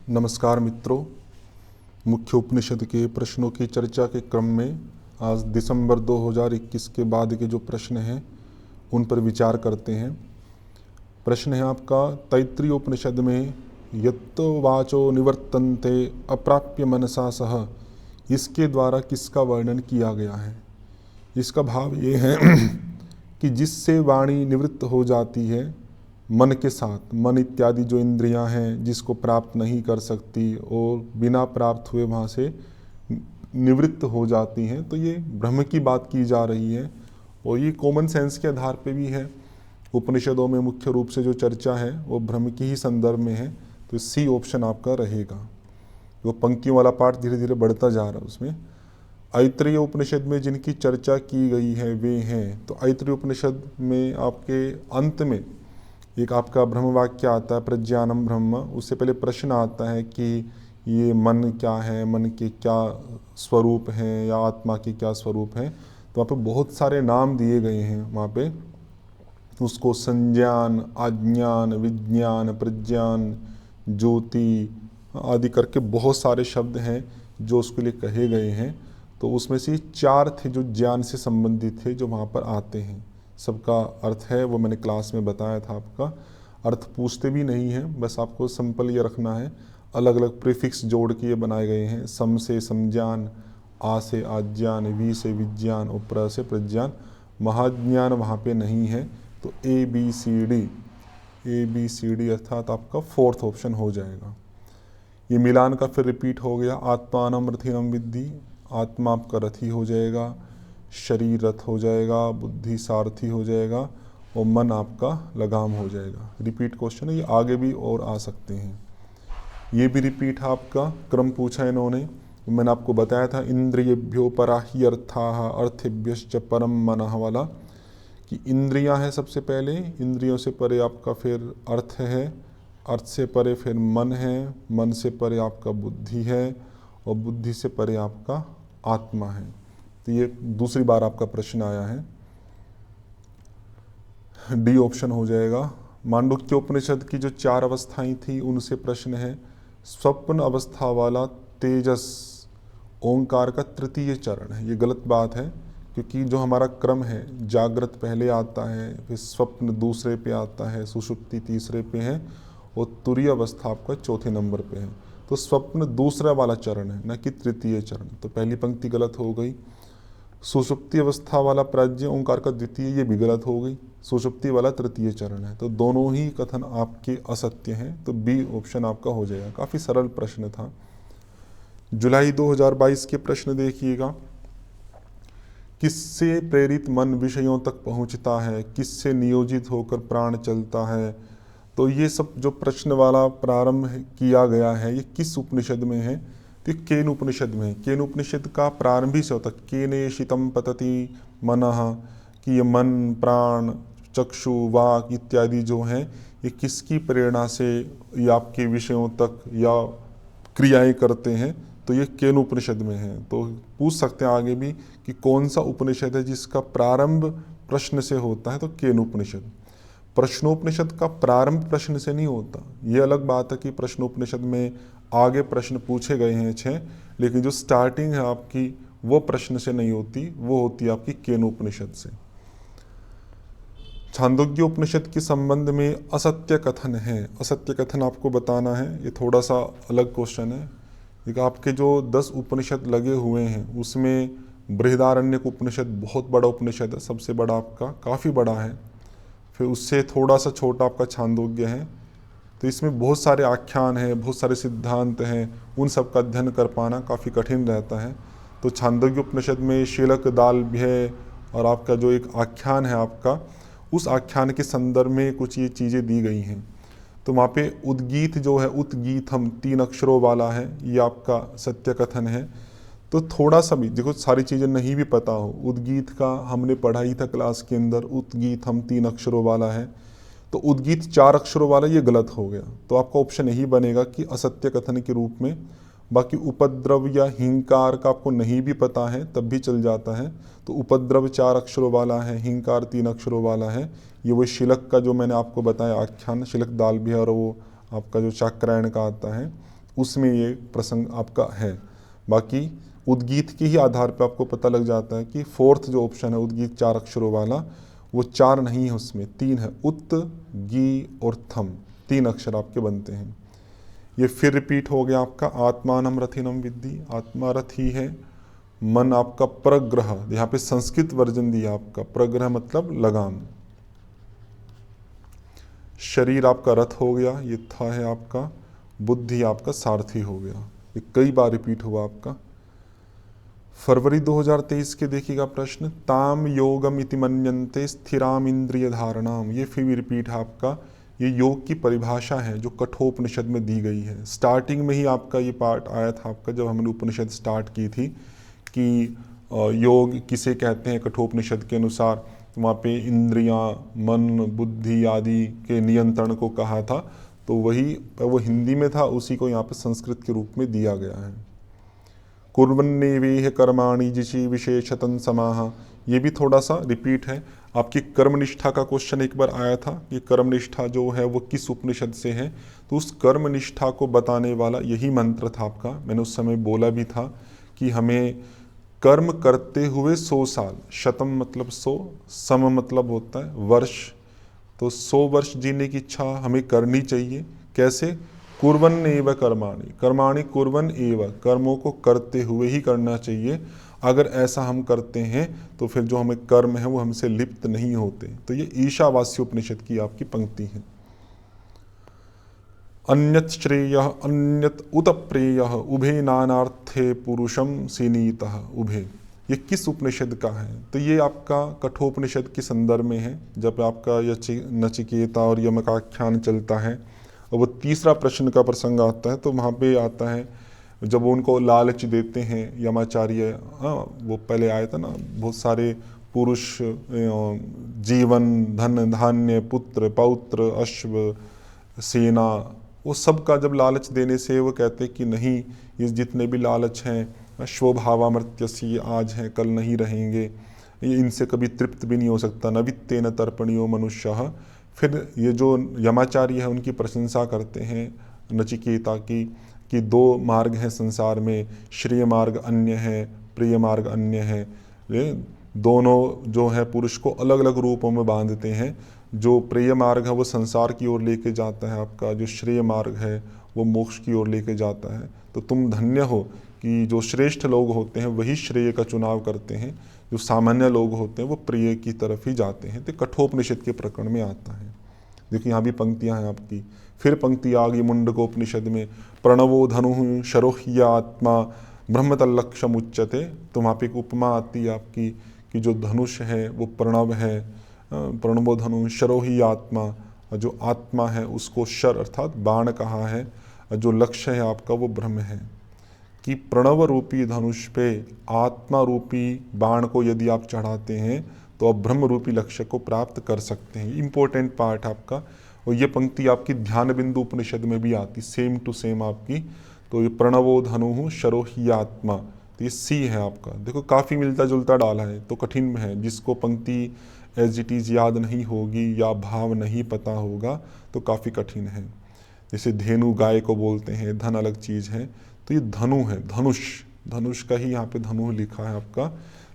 नमस्कार मित्रों, मुख्य उपनिषद के प्रश्नों की चर्चा के क्रम में आज दिसंबर 2021 के बाद के जो प्रश्न हैं उन पर विचार करते हैं। प्रश्न है आपका, तैत्तिरीय उपनिषद में यत्तो वाचो निवर्तन्ते अप्राप्य मनसा सह, इसके द्वारा किसका वर्णन किया गया है। इसका भाव ये है कि जिससे वाणी निवृत्त हो जाती है मन के साथ, मन इत्यादि जो इंद्रियां हैं जिसको प्राप्त नहीं कर सकती और बिना प्राप्त हुए वहाँ से निवृत्त हो जाती हैं, तो ये ब्रह्म की बात की जा रही है और ये कॉमन सेंस के आधार पे भी है। उपनिषदों में मुख्य रूप से जो चर्चा है वो ब्रह्म की ही संदर्भ में है, तो सी ऑप्शन आपका रहेगा। वो पंक्तियों वाला पार्ट धीरे धीरे बढ़ता जा रहा है। उसमें ऐतरेय उपनिषद में जिनकी चर्चा की गई है वे हैं, तो ऐतरेय उपनिषद में आपके अंत में एक आपका ब्रह्म वाक्य आता है, प्रज्ञानम ब्रह्म। उससे पहले प्रश्न आता है कि ये मन क्या है, मन के क्या स्वरूप हैं या आत्मा के क्या स्वरूप हैं। तो वहाँ पे बहुत सारे नाम दिए गए हैं। वहाँ पे उसको संज्ञान, अज्ञान, विज्ञान, प्रज्ञान, ज्योति आदि करके बहुत सारे शब्द हैं जो उसके लिए कहे गए हैं। तो उसमें से 4 थे जो ज्ञान से संबंधित थे, जो वहाँ पर आते हैं। सबका अर्थ है वो मैंने क्लास में बताया था। आपका अर्थ पूछते भी नहीं है, बस आपको सिंपल ये रखना है। अलग अलग प्रीफिक्स जोड़ के ये बनाए गए हैं। सम से समज्ञान, आ से आज्ञान, वी से विज्ञान और प्र से प्रज्ञान। महाज्ञान वहाँ पे नहीं है, तो ए बी सी डी अर्थात आपका 4th ऑप्शन हो जाएगा। ये मिलान का फिर रिपीट हो गया। आत्मानम रथिनम विद्धि, आत्मा आपका रथी हो जाएगा, शरीर रथ हो जाएगा, बुद्धि सारथी हो जाएगा और मन आपका लगाम हो जाएगा। रिपीट क्वेश्चन है, ये आगे भी और आ सकते हैं। ये भी रिपीट है आपका। क्रम पूछा इन्होंने, मैंने आपको बताया था इंद्रियभ्यो परा ही अर्थाः अर्थेभ्यश्च परम मनः वाला, कि इंद्रियां हैं सबसे पहले, इंद्रियों से परे आपका फिर अर्थ है, अर्थ से परे फिर मन है, मन से परे आपका बुद्धि है और बुद्धि से परे आपका आत्मा है। तो ये दूसरी बार आपका प्रश्न आया है, डी ऑप्शन हो जाएगा। मांडुक्य उपनिषद की जो 4 अवस्थाएं थी उनसे प्रश्न है, स्वप्न अवस्था वाला तेजस ओंकार का 3य चरण है। ये गलत बात है, क्योंकि जो हमारा क्रम है, जागृत पहले आता है, फिर स्वप्न दूसरे पे आता है, सुषुप्ति तीसरे पे है और तुरीय अवस्था आपका 4थे नंबर पे है। तो स्वप्न दूसरा वाला चरण है, न कि 3य चरण। तो पहली पंक्ति गलत हो गई। सुषुप्ति अवस्था वाला प्राज्ञ ओंकार का 2य, ये भी गलत हो गई। सुषुप्ति वाला 3य चरण है। तो दोनों ही कथन आपके असत्य हैं, तो बी ऑप्शन आपका हो जाएगा। काफ़ी सरल प्रश्न था। जुलाई 2022 के प्रश्न देखिएगा, किससे प्रेरित मन विषयों तक पहुंचता है, किससे नियोजित होकर प्राण चलता है। तो ये सब जो प्रश्न वाला प्रारंभ किया गया है, ये किस उपनिषद में है, तो केन उपनिषद में। केन उपनिषद का प्रारंभ ही से होता है, केने शितम पतति मनः, कि ये मन, प्राण, चक्षु, वाक इत्यादि जो हैं ये किसकी प्रेरणा से ये आपके विषयों तक या क्रियाएं करते हैं। तो ये केन उपनिषद में है। तो पूछ सकते हैं आगे भी कि कौन सा उपनिषद है जिसका प्रारंभ प्रश्न से होता है, तो केन उपनिषद। प्रश्नोपनिषद का प्रारंभ प्रश्न से नहीं होता। ये अलग बात है कि प्रश्नोपनिषद में आगे प्रश्न पूछे गए हैं 6, लेकिन जो स्टार्टिंग है आपकी वो प्रश्न से नहीं होती, वो होती है आपकी केनोपनिषद से। छांदोग्य उपनिषद के संबंध में असत्य कथन है। असत्य कथन आपको बताना है, ये थोड़ा सा अलग क्वेश्चन है। एक आपके जो 10 उपनिषद लगे हुए हैं उसमें बृहदारण्यक उपनिषद बहुत बड़ा उपनिषद है, सबसे बड़ा आपका, काफ़ी बड़ा है। फिर उससे थोड़ा सा छोटा आपका छांदोग्य है। तो इसमें बहुत सारे आख्यान हैं, बहुत सारे सिद्धांत हैं, उन सब का अध्ययन कर पाना काफ़ी कठिन रहता है। तो छांदोग्य उपनिषद में शीलक दालभ्य और आपका जो एक आख्यान है आपका, उस आख्यान के संदर्भ में कुछ ये चीज़ें दी गई हैं। तो वहाँ पे उद्गीत जो है, उत्गीतम 3 अक्षरों वाला है, ये आपका सत्य कथन है। तो थोड़ा सा भी देखो, सारी चीज़ें नहीं भी पता हो, उद्गीत का हमने पढ़ा ही था क्लास के अंदर, उद्गीत हम 3 अक्षरों वाला है। तो उद्गीत 4 अक्षरों वाला, ये गलत हो गया। तो आपका ऑप्शन यही बनेगा कि असत्य कथन के रूप में। बाकी उपद्रव या हिंकार का आपको नहीं भी पता है तब भी चल जाता है। तो उपद्रव 4 अक्षरों वाला है, हिंकार 3 अक्षरों वाला है। ये वो शिलक का जो मैंने आपको बताया आख्यान, शिलक दालभ्य और वो आपका जो चाक्रायण का आता है, उसमें ये प्रसंग आपका है। बाकी उद्गीत के ही आधार पर आपको पता लग जाता है कि फोर्थ जो ऑप्शन है उद्गीत 4 अक्षरों वाला, वो 4 नहीं है, उसमें 3 है। उत, गी और थम, 3 अक्षर आपके बनते हैं। ये फिर रिपीट हो गया आपका आत्मानम रथिनम विद्धि, आत्मा रथ ही है। मन आपका प्रग्रह, यहाँ पे संस्कृत वर्जन दिया आपका, प्रग्रह मतलब लगाम। शरीर आपका रथ हो गया, ये था है आपका। बुद्धि आपका सारथी हो गया। ये कई बार रिपीट हुआ आपका। फरवरी 2023 के देखिएगा प्रश्न, ताम योगम इति मन्यन्ते स्थिराम इंद्रिय धारणाम, ये फिर रिपीट है आपका। ये योग की परिभाषा है जो कठोपनिषद में दी गई है। स्टार्टिंग में ही आपका ये पार्ट आया था आपका, जब हमने उपनिषद स्टार्ट की थी कि योग किसे कहते हैं कठोपनिषद के अनुसार, तो वहाँ पे इंद्रियां, मन, बुद्धि आदि के नियंत्रण को कहा था। तो वही वो हिंदी में था, उसी को यहाँ पे संस्कृत के रूप में दिया गया है। कुर्वन्नेवेह कर्माणि जिशि विशेषतन समाह, ये भी थोड़ा सा रिपीट है। आपकी कर्मनिष्ठा का क्वेश्चन एक बार आया था कि कर्मनिष्ठा जो है वो किस उपनिषद से है, तो उस कर्मनिष्ठा को बताने वाला यही मंत्र था आपका। मैंने उस समय बोला भी था कि हमें कर्म करते हुए 100 साल, शतम मतलब 100, सम मतलब होता है वर्ष, तो 100 वर्ष जीने की इच्छा हमें करनी चाहिए। कैसे? कुर्वन् एव कर्माणि, कर्माणि कुर्वन् एव, कर्मों को करते हुए ही करना चाहिए। अगर ऐसा हम करते हैं तो फिर जो हमें कर्म है वो हमसे लिप्त नहीं होते। तो ये ईशावास्य उपनिषद की आपकी पंक्ति है। अन्यत श्रेय अन्यत उत प्रेय उभे नानार्थे पुरुषम सीनीतः उभे, ये किस उपनिषद का है? तो ये आपका कठोपनिषद के संदर्भ में है, जब आपका नचिकेता और यम का आख्यान चलता है और वो तीसरा प्रश्न का प्रसंग आता है, तो वहाँ पे आता है जब उनको लालच देते हैं यमाचार्य। हाँ, वो पहले आया था ना, बहुत सारे पुरुष, जीवन, धन धान्य, पुत्र पौत्र, अश्व, सेना, वो सब का जब लालच देने से वो कहते कि नहीं, ये जितने भी लालच हैं स्वभावामर्त्यस्य, आज हैं कल नहीं रहेंगे, ये इनसे कभी तृप्त भी नहीं हो सकता। न वित्तेन तर्पणीयो मनुष्यः। फिर ये जो यमाचार्य है उनकी प्रशंसा करते हैं नचिकेता की कि 2 मार्ग हैं संसार में, श्रेय मार्ग अन्य है, प्रिय मार्ग अन्य है। ये दोनों जो है पुरुष को अलग अलग रूपों में बांधते हैं। जो प्रिय मार्ग है वो संसार की ओर लेके जाता है आपका, जो श्रेय मार्ग है वो मोक्ष की ओर लेके जाता है। तो तुम धन्य हो कि जो श्रेष्ठ लोग होते हैं वही श्रेय का चुनाव करते हैं, जो सामान्य लोग होते हैं वो प्रिय की तरफ ही जाते हैं। तो कठोपनिषद के प्रकरण में आता है। देखिए यहाँ भी पंक्तियाँ हैं आपकी। फिर पंक्ति आ गई मुंडकोपनिषद में, प्रणवो धनु शरोह्यात्मा ब्रह्मतल्लक्षम उच्यते। तो वहाँ पे एक उपमा आती है आपकी कि जो धनुष है वो प्रणव है, प्रणवो धनु शरोही आत्मा, जो आत्मा है उसको शर अर्थात बाण कहा है, जो लक्ष्य है आपका वो ब्रह्म है। कि प्रणव रूपी धनुष पे आत्मा रूपी बाण को यदि आप चढ़ाते हैं तो आप ब्रह्म रूपी लक्ष्य को प्राप्त कर सकते हैं। इम्पोर्टेंट पार्ट आपका। और ये पंक्ति आपकी ध्यान बिंदु उपनिषद में भी आती, सेम टू सेम आपकी। तो ये प्रणवो धनु शरोही आत्मा, तो ये सी है आपका। देखो काफ़ी मिलता जुलता डाला है, तो कठिन है। जिसको पंक्ति एज इट इज़ याद नहीं होगी या भाव नहीं पता होगा तो काफ़ी कठिन है। जैसे धेनु गाय को बोलते हैं, धन अलग चीज़ है। तो ये धनु है, धनुष, धनुष का ही यहाँ पे धनु लिखा है आपका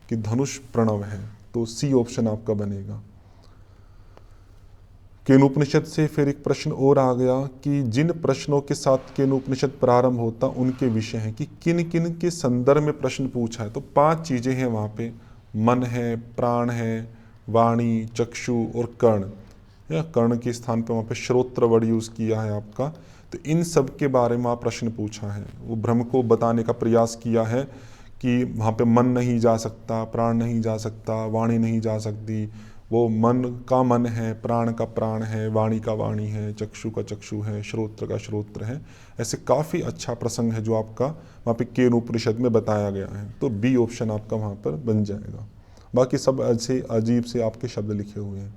कि धनुष प्रणव है। तो सी ऑप्शन आपका बनेगा। केनोपनिषद से फिर एक प्रश्न और आ गया कि जिन प्रश्नों के साथ केनोपनिषद प्रारंभ होता उनके विषय हैं, कि किन किन के संदर्भ में प्रश्न पूछा है। तो 5 चीज़ें हैं वहाँ पे, मन है, प्राण है, वाणी, चक्षु और कर्ण, या कर्ण के स्थान पे वहाँ पे श्रोत्र वर्ड यूज़ किया है आपका। तो इन सब के बारे में आप प्रश्न पूछा है। वो ब्रह्म को बताने का प्रयास किया है कि वहाँ पे मन नहीं जा सकता, प्राण नहीं जा सकता, वाणी नहीं जा सकती। वो मन का मन है, प्राण का प्राण है, वाणी का वाणी है, चक्षु का चक्षु है, श्रोत्र का श्रोत्र है। ऐसे काफ़ी अच्छा प्रसंग है जो आपका वहाँ पे केनोपनिषद में बताया गया है। तो बी ऑप्शन आपका वहाँ पर बन जाएगा। बाकी सब ऐसे अजीब से आपके शब्द लिखे हुए हैं।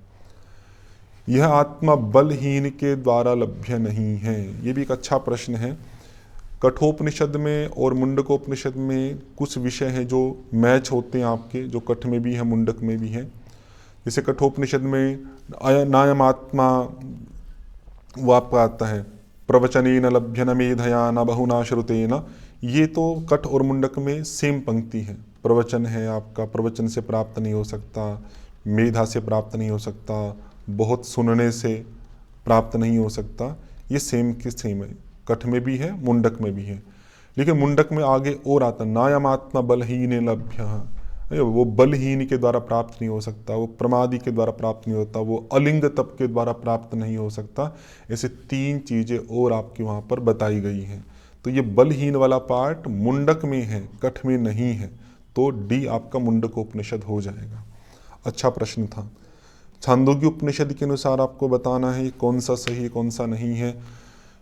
यह आत्मा बलहीन के द्वारा लभ्य नहीं है, ये भी एक अच्छा प्रश्न है। कठोपनिषद में और मुंडकोपनिषद में कुछ विषय हैं जो मैच होते हैं आपके, जो कठ में भी है मुंडक में भी है। जैसे कठोपनिषद में नायम आत्मा वो आपका आता है, प्रवचनेन लभ्यन मेधया न बहुना श्रुतेन। ये तो कठ और मुंडक में सेम पंक्ति है। प्रवचन है आपका, प्रवचन से प्राप्त नहीं हो सकता, मेधा से प्राप्त नहीं हो सकता, बहुत सुनने से प्राप्त नहीं हो सकता। ये सेम के सेम है, कठ में भी है मुंडक में भी है। लेकिन मुंडक में आगे और आता, नायमात्मा बलहीन लभ्य, वो बलहीन के द्वारा प्राप्त नहीं हो सकता, वो प्रमादी के द्वारा प्राप्त नहीं होता, वो अलिंग तप के द्वारा प्राप्त नहीं हो सकता। ऐसे 3 चीज़ें और आपकी वहाँ पर बताई गई हैं। तो ये बलहीन वाला पार्ट मुंडक में है, कठ में नहीं है। तो डी आपका मुंडकोपनिषद हो जाएगा। अच्छा प्रश्न था। छांदोग्य उपनिषद के अनुसार आपको बताना है कौन सा सही है कौन सा नहीं है।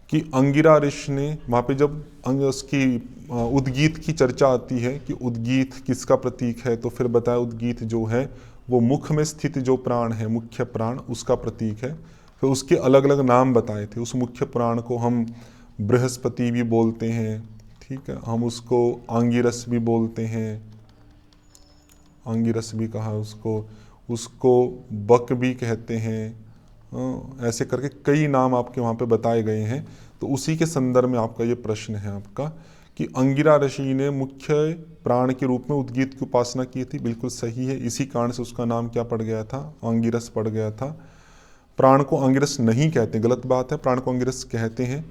कि अंगिरा ऋषि ने वहाँ पे जब उसकी उद्गीत की चर्चा आती है कि उद्गीत किसका प्रतीक है, तो फिर बताया उद्गीत जो है वो मुख में स्थित जो प्राण है, मुख्य प्राण, उसका प्रतीक है। फिर उसके अलग अलग नाम बताए थे। उस मुख्य प्राण को हम बृहस्पति भी बोलते हैं, ठीक है, हम उसको आंगिरस भी बोलते हैं, आंगिरस भी कहा उसको, उसको बक भी कहते हैं। ऐसे करके कई नाम आपके वहाँ पे बताए गए हैं। तो उसी के संदर्भ में आपका ये प्रश्न है आपका कि अंगिरा ऋषि ने मुख्य प्राण के रूप में उद्गीत की उपासना की थी। बिल्कुल सही है। इसी कारण से उसका नाम क्या पड़ गया था, आंगिरस पड़ गया था। प्राण को आंगिरस नहीं कहते, गलत बात है, प्राण को आंगिरस कहते हैं।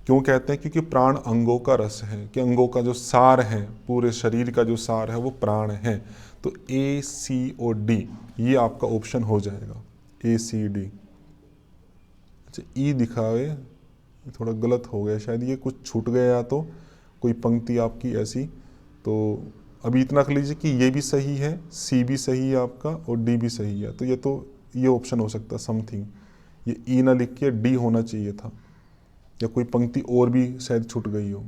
क्यों कहते हैं? क्योंकि प्राण अंगों का रस है, कि अंगों का जो सार है, पूरे शरीर का जो सार है वो प्राण है। तो ACOD ये आपका ऑप्शन हो जाएगा, ACD। अच्छा, ई दिखावे थोड़ा गलत हो गया शायद, ये कुछ छूट गया तो कोई पंक्ति आपकी ऐसी। तो अभी इतना कर लीजिए कि ये भी सही है, सी भी सही है आपका और डी भी सही है। तो ये ऑप्शन हो सकता है समथिंग। ये ई ना लिख के डी होना चाहिए था, या कोई पंक्ति और भी शायद छूट गई हो।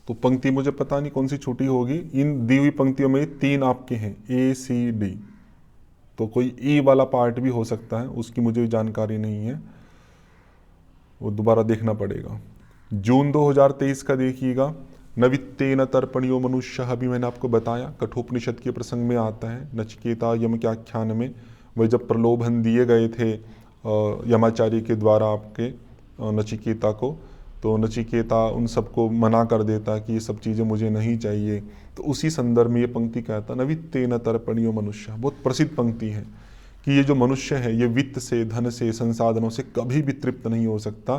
तो पंक्ति मुझे पता नहीं कौन सी छूटी होगी। इन दी हुई पंक्तियों में 3 आपके हैं, ACD। तो कोई ई वाला पार्ट भी हो सकता है, उसकी मुझे जानकारी नहीं है, वो दोबारा देखना पड़ेगा। जून 2023 का देखिएगा। नवित्तेन तर्पणियो मनुष्य, अभी मैंने आपको बताया कठोपनिषद के प्रसंग में आता है। नचिकेता यम के आख्यान में वह जब प्रलोभन दिए गए थे यमाचार्य के द्वारा आपके नचिकेता को, तो नचिकेता उन सबको मना कर देता कि ये सब चीज़ें मुझे नहीं चाहिए। तो उसी संदर्भ में ये पंक्ति कहता, नवित्तेन तर्पणियो मनुष्य। बहुत प्रसिद्ध पंक्ति है कि ये जो मनुष्य है ये वित्त से, धन से, संसाधनों से कभी भी तृप्त नहीं हो सकता,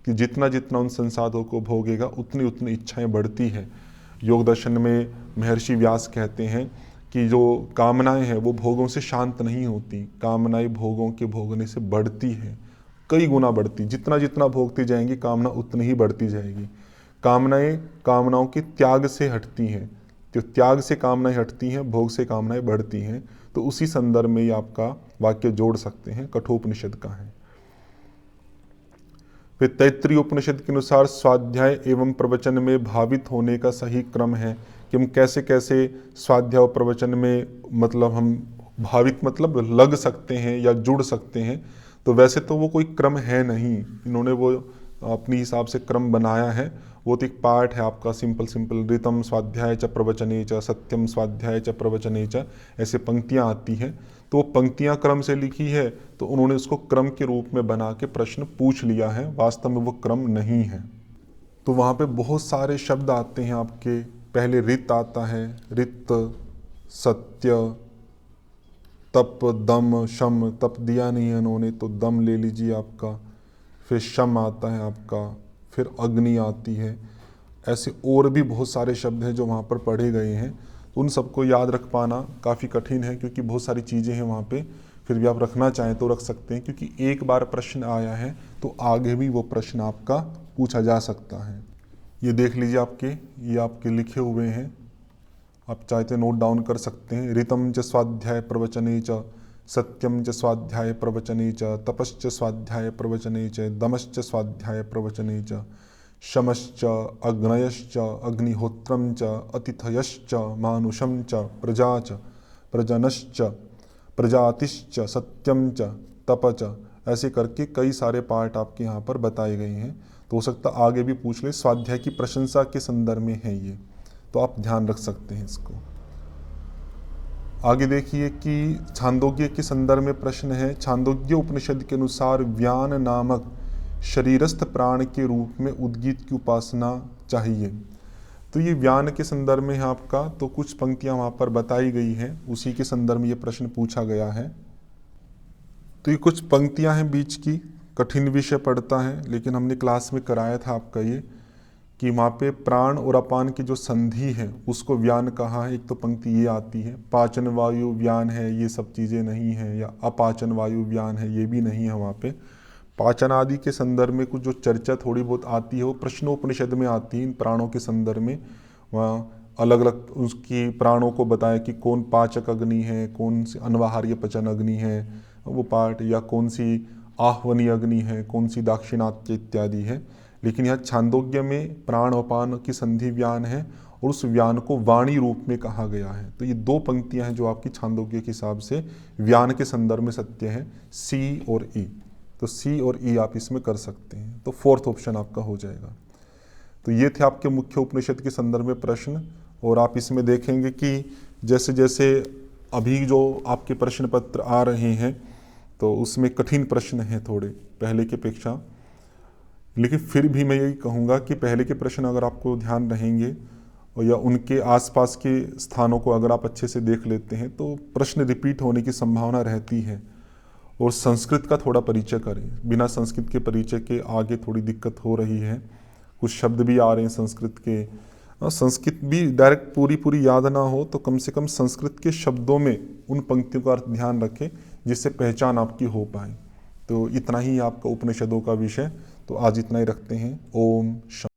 कि जितना जितना उन संसाधनों को भोगेगा उतनी उतनी इच्छाएं बढ़ती हैं। योग दर्शन में महर्षि व्यास कहते हैं कि जो कामनाएं हैं वो भोगों से शांत नहीं होती, कामनाएं भोगों के भोगने से बढ़ती है, कई गुना बढ़ती। जितना जितना भोगती जाएंगी कामना उतनी ही बढ़ती जाएगी। कामनाएं कामनाओं के त्याग से हटती हैं, तो त्याग से कामनाएं हटती हैं, भोग से कामनाएं बढ़ती हैं। तो उसी संदर्भ में ये आपका वाक्य जोड़ सकते हैं, कठोपनिषद का है। फिर तैत्तिरीय उपनिषद के अनुसार स्वाध्याय एवं प्रवचन में भावित होने का सही क्रम है कि हम कैसे कैसे स्वाध्याय और प्रवचन में मतलब हम भावित मतलब लग सकते हैं या जुड़ सकते हैं। तो वैसे तो वो कोई क्रम है नहीं, इन्होंने वो अपनी हिसाब से क्रम बनाया है। वो तो एक पार्ट है आपका सिंपल ऋतम स्वाध्याय च प्रवचने च, सत्यम स्वाध्याय च प्रवचने च, ऐसे पंक्तियाँ आती हैं। तो वो पंक्तियाँ क्रम से लिखी है, तो उन्होंने उसको क्रम के रूप में बना के प्रश्न पूछ लिया है, वास्तव में वो क्रम नहीं है। तो वहाँ पे बहुत सारे शब्द आते हैं आपके। पहले रित आता है, रित, सत्य, तप, दम, शम। तप दिया नहीं है उन्होंने तो दम ले लीजिए आपका। फिर शम आता है आपका, फिर अग्नि आती है। ऐसे और भी बहुत सारे शब्द हैं जो वहाँ पर पढ़े गए हैं। तो उन सबको याद रख पाना काफ़ी कठिन है, क्योंकि बहुत सारी चीज़ें हैं वहाँ पे। फिर भी आप रखना चाहें तो रख सकते हैं, क्योंकि एक बार प्रश्न आया है तो आगे भी वो प्रश्न आपका पूछा जा सकता है। ये देख लीजिए ये आपके लिखे हुए हैं, आप चाहते नोट डाउन कर सकते हैं। ऋतम च स्वाध्याय प्रवचने च, सत्यम च स्वाध्याय प्रवचने च, तपश्च स्वाध्याय प्रवचने च, दमश्च स्वाध्याय प्रवचने च, शमश्च अग्नयश्च अग्निहोत्रम च, अतिथयश्च मानुषम च, प्रजा च प्रजनश्च प्रजातिश्च, सत्यम च तप च। ऐसे करके कई सारे पार्ट आपके यहाँ पर बताए गए हैं। तो हो सकता आगे भी पूछ ले, स्वाध्याय की प्रशंसा के संदर्भ में है ये, तो आप ध्यान रख सकते हैं इसको। आगे देखिए कि छांदोग्य के संदर्भ में प्रश्न है। छांदोग्य उपनिषद के अनुसार व्यान नामक शरीरस्थ प्राण के रूप में उद्गीत की उपासना चाहिए। तो ये व्यान के संदर्भ में है आपका, तो कुछ पंक्तियां वहाँ पर बताई गई हैं, उसी के संदर्भ में ये प्रश्न पूछा गया है। तो ये कुछ पंक्तियां हैं बीच की, कठिन विषय पड़ता है, लेकिन हमने क्लास में कराया था आपका ये कि वहाँ पे प्राण और अपान की जो संधि है उसको व्यान कहा है। एक तो पंक्ति ये आती है, पाचन वायु व्यान है, ये सब चीज़ें नहीं हैं, या अपाचन वायु व्यान है, ये भी नहीं है। वहाँ पे पाचन आदि के संदर्भ में कुछ जो चर्चा थोड़ी बहुत आती है वो प्रश्नोपनिषद में आती है। इन प्राणों के संदर्भ में वहाँ अलग अलग उसकी प्राणों को बताया कि कौन पाचक अग्नि है, कौन सी अनवाहार्य पचन अग्नि है वो पाठ, या कौन सी आह्वनीय अग्नि है, कौन सी दाक्षिणात्य इत्यादि है। लेकिन यहाँ छांदोग्य में प्राण अपान की संधि व्यान है और उस व्यान को वाणी रूप में कहा गया है। तो ये दो पंक्तियां हैं जो आपकी छांदोग्य के हिसाब से व्यान के संदर्भ में सत्य है, सी और ई। तो सी और ई आप इसमें कर सकते हैं, तो फोर्थ ऑप्शन आपका हो जाएगा। तो ये थे आपके मुख्य उपनिषद के संदर्भ में प्रश्न। और आप इसमें देखेंगे कि जैसे जैसे अभी जो आपके प्रश्न पत्र आ रहे हैं तो उसमें कठिन प्रश्न हैं थोड़े पहले की अपेक्षा, लेकिन फिर भी मैं यही कहूँगा कि पहले के प्रश्न अगर आपको ध्यान रहेंगे और या उनके आसपास के स्थानों को अगर आप अच्छे से देख लेते हैं तो प्रश्न रिपीट होने की संभावना रहती है। और संस्कृत का थोड़ा परिचय करें, बिना संस्कृत के परिचय के आगे थोड़ी दिक्कत हो रही है। कुछ शब्द भी आ रहे हैं संस्कृत के, संस्कृत भी डायरेक्ट पूरी याद ना हो तो कम से कम संस्कृत के शब्दों में उन पंक्तियों का अर्थ ध्यान रखें जिससे पहचान आपकी हो पाए। तो इतना ही आपका उपनिषदों का विषय। तो आज इतना ही रखते हैं। ओम शांति।